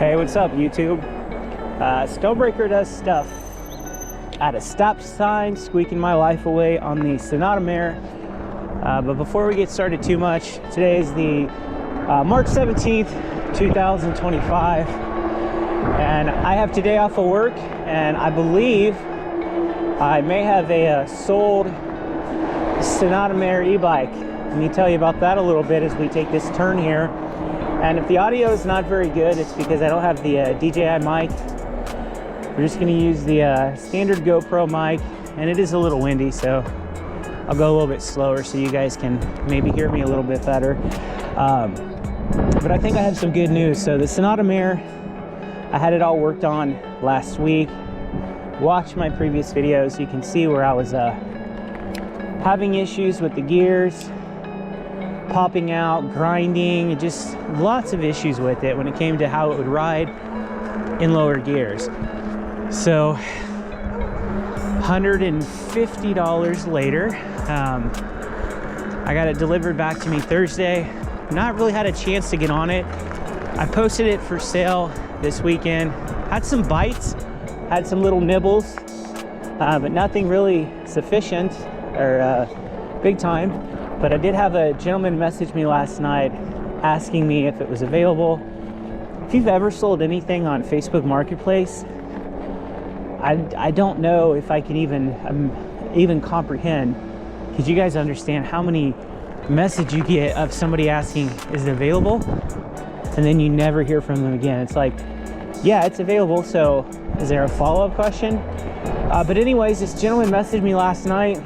Hey, what's up, YouTube? Stonebraker does stuff at a stop sign, squeaking my life away on the Senada Mayor. But before we get started too much, today is the March 17th, 2025. And I have today off of work, and I believe I may have a sold Senada Mayor Ebike. Let me tell you about that a little bit as we take this turn here. And if the audio is not very good, it's because I don't have the DJI mic. We're just going to use the standard GoPro mic, and it is a little windy, so I'll go a little bit slower so you guys can maybe hear me a little bit better. But I think I have some good news. So the Senada Mayor, I had it all worked on last week. Watch my previous videos, you can see where I was having issues with the gears, popping out, grinding, just lots of issues with it when it came to how it would ride in lower gears. So $150 later, I got it delivered back to me Thursday. Not really had a chance to get on it. I posted it for sale this weekend. Had some bites, had some little nibbles, but nothing really sufficient or big time. But I did have a gentleman message me last night asking me if it was available. If you've ever sold anything on Facebook Marketplace, I don't know if I can even comprehend. Could you guys understand how many messages you get of somebody asking, is it available? And then you never hear from them again. It's like, yeah, it's available, so is there a follow-up question? But anyways, this gentleman messaged me last night,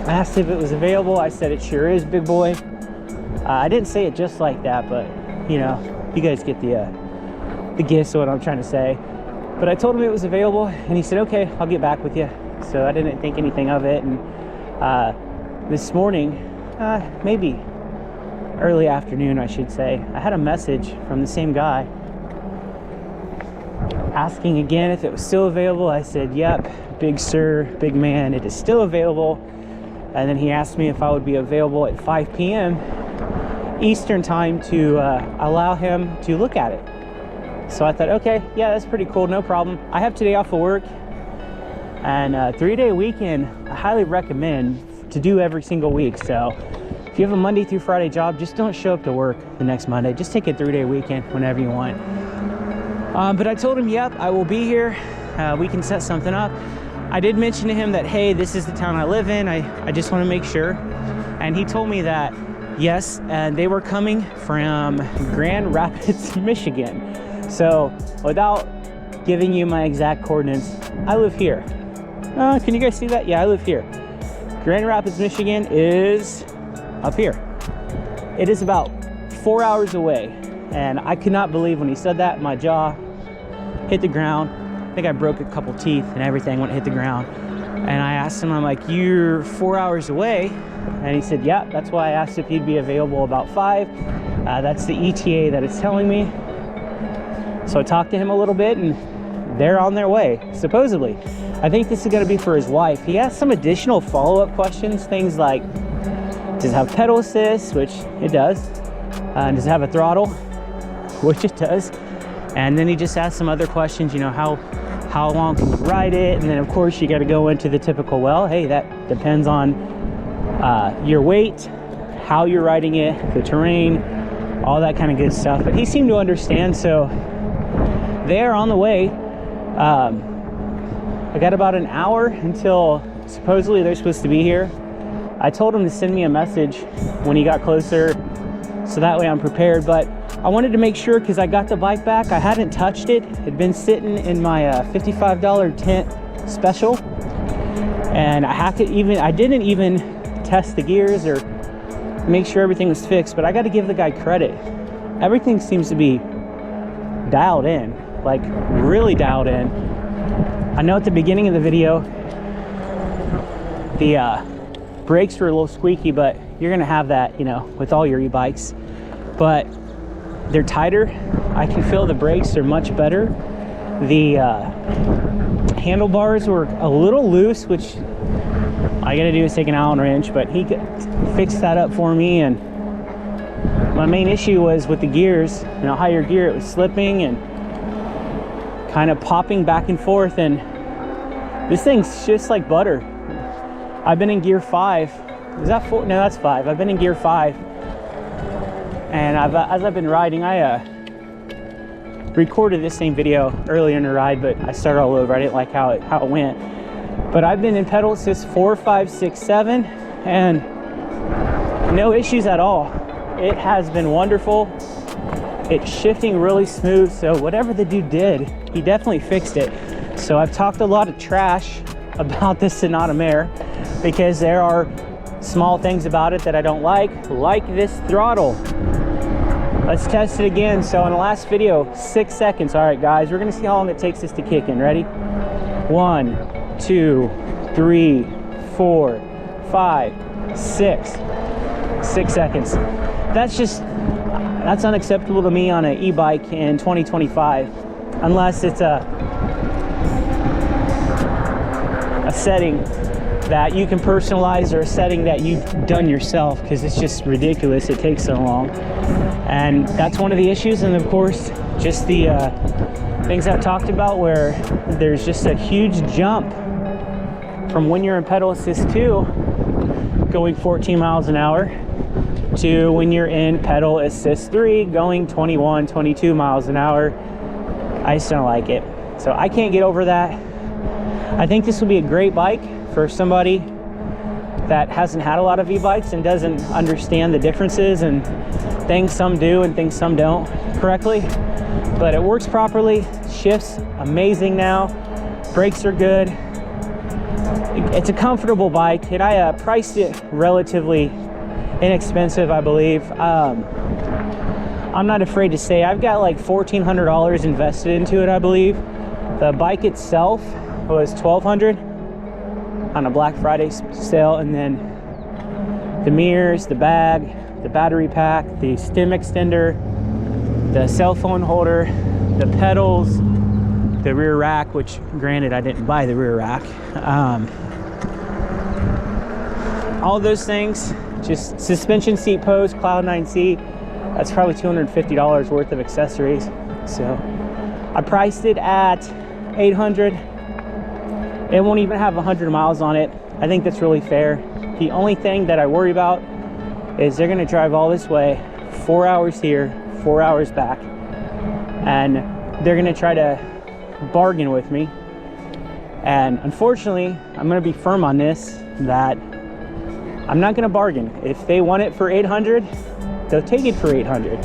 asked if it was available. I said it sure is, big boy. I didn't say it just like that, but you know, you guys get the gist of what I'm trying to say. But I told him it was available, and he said, okay, I'll get back with you. So I didn't think anything of it. And this morning, maybe early afternoon, I should say, I had a message from the same guy asking again if it was still available. I said, yep, big sir, big man, it is still available. And then he asked me if I would be available at 5 p.m. Eastern time to allow him to look at it. So I thought, okay, yeah, that's pretty cool, no problem. I have today off of work, and 3-day weekend, I highly recommend to do every single week. So if you have a Monday through Friday job, just don't show up to work the next Monday. Just take a 3-day weekend whenever you want. But I told him, yep, I will be here. We can set something up. I did mention to him that, hey, this is the town I live in. I just want to make sure. And he told me that, yes, and they were coming from Grand Rapids, Michigan. So without giving you my exact coordinates, I live here. Can you guys see that? Yeah, I live here. Grand Rapids, Michigan is up here. It is about 4 hours away. And I could not believe when he said that, my jaw hit the ground. I think I broke a couple teeth and everything when it hit the ground. And I asked him, I'm like, you're 4 hours away? And he said, yeah, that's why I asked if he'd be available about 5. That's the ETA that it's telling me. So I talked to him a little bit, and they're on their way, supposedly. I think this is gonna be for his wife. He asked some additional follow-up questions, things like, does it have pedal assist, which it does. Does it have a throttle, which it does. And then he just asked some other questions, you know, how long can you ride it? And then of course you got to go into the typical, well, hey, that depends on your weight, how you're riding it, the terrain, all that kind of good stuff. But he seemed to understand, so they're on the way. I got about an hour until supposedly they're supposed to be here. I told him to send me a message when he got closer, so that way I'm prepared. But I wanted to make sure, because I got the bike back, I hadn't touched it. It had been sitting in my $55 tent special, and I didn't even test the gears or make sure everything was fixed. But I got to give the guy credit. Everything seems to be dialed in, like really dialed in. I know at the beginning of the video, the brakes were a little squeaky, but you're gonna have that, you know, with all your e-bikes. But they're tighter. I can feel the brakes are much better. The handlebars were a little loose, which all I gotta do is take an Allen wrench, but he fixed that up for me. And my main issue was with the gears. You know, higher gear, it was slipping, and kind of popping back and forth, and this thing's just like butter. I've been in gear 5. Is that 4? No, that's 5. I've been in gear 5, and as I've been riding, I recorded this same video earlier in the ride, but I started all over. I didn't like how it went. But I've been in pedal assist 4, 5, 6, 7, and no issues at all. It has been wonderful. It's shifting really smooth, so whatever the dude did, he definitely fixed it. So I've talked a lot of trash about this Senada Mayor because there are small things about it that I don't like this throttle. Let's test it again. So in the last video, 6 seconds. All right, guys, we're gonna see how long it takes this to kick in. Ready? 1, 2, 3, 4, 5, 6. 6 seconds. That's unacceptable to me on an e-bike in 2025, unless it's a setting that you can personalize or a setting that you've done yourself, because it's just ridiculous it takes so long. And that's one of the issues. And of course, just the things I've talked about, where there's just a huge jump from when you're in pedal assist 2 going 14 miles an hour to when you're in pedal assist 3 going 21, 22 miles an hour. I just don't like it. So I can't get over that. I think this will be a great bike for somebody that hasn't had a lot of e-bikes and doesn't understand the differences and things some do and things some don't correctly. But it works properly, shifts amazing now, brakes are good. It's a comfortable bike, and I priced it relatively inexpensive, I believe. I'm not afraid to say I've got like $1,400 invested into it, I believe. The bike itself was $1,200 on a Black Friday sale, and then the mirrors, the bag, the battery pack, the stem extender, the cell phone holder, the pedals, the rear rack, which granted I didn't buy the rear rack. All those things, just suspension seat post, Cloud9 seat, that's probably $250 worth of accessories. So I priced it at $800. It won't even have 100 miles on it. I think that's really fair. The only thing that I worry about is they're gonna drive all this way, 4 hours here, 4 hours back, and they're gonna try to bargain with me. And unfortunately, I'm gonna be firm on this, that I'm not gonna bargain. If they want it for 800, they'll take it for 800.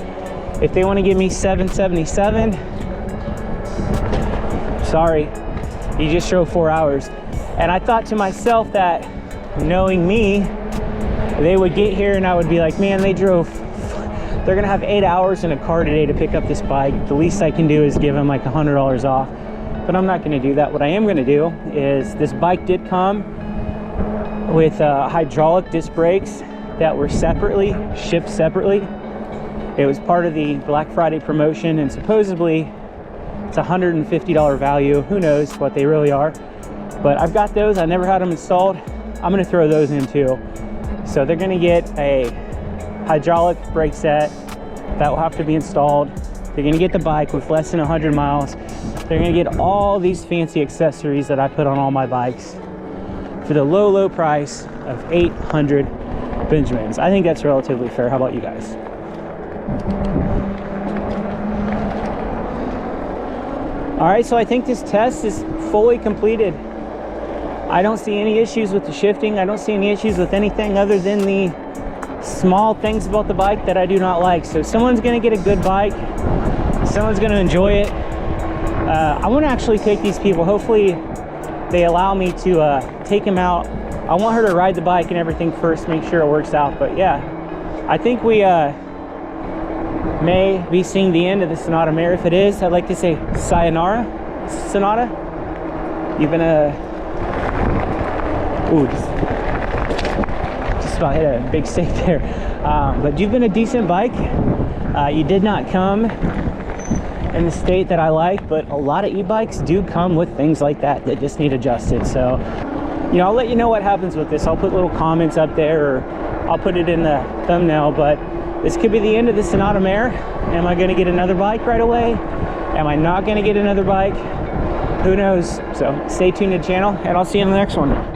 If they wanna give me 777, sorry, you just drove 4 hours. And I thought to myself that, knowing me, they would get here and I would be like, man, they're gonna have 8 hours in a car today to pick up this bike. The least I can do is give them like $100 off. But I'm not gonna do that. What I am gonna do is, this bike did come with hydraulic disc brakes that were shipped separately. It was part of the Black Friday promotion, and supposedly it's $150 value. Who knows what they really are? But I've got those. I never had them installed. I'm gonna throw those in too. So they're gonna get a hydraulic brake set that will have to be installed. They're gonna get the bike with less than 100 miles. They're gonna get all these fancy accessories that I put on all my bikes for the low, low price of 800 Benjamins. I think that's relatively fair. How about you guys? All right, so I think this test is fully completed. I don't see any issues with the shifting. I don't see any issues with anything other than the small things about the bike that I do not like. So someone's gonna get a good bike. Someone's gonna enjoy it. I wanna actually take these people. Hopefully they allow me to take them out. I want her to ride the bike and everything first, make sure it works out. But yeah, I think we may be seeing the end of the Senada Mayor. If it is, I'd like to say sayonara, Senada. You've been just about hit a big stake there. But you've been a decent bike. You did not come in the state that I like, but a lot of e-bikes do come with things like that that just need adjusted. So, you know, I'll let you know what happens with this. I'll put little comments up there, or I'll put it in the thumbnail, but This could be the end of the Senada Mayor. Am I going to get another bike right away? Am I not going to get another bike? Who knows? So stay tuned to the channel, and I'll see you in the next one.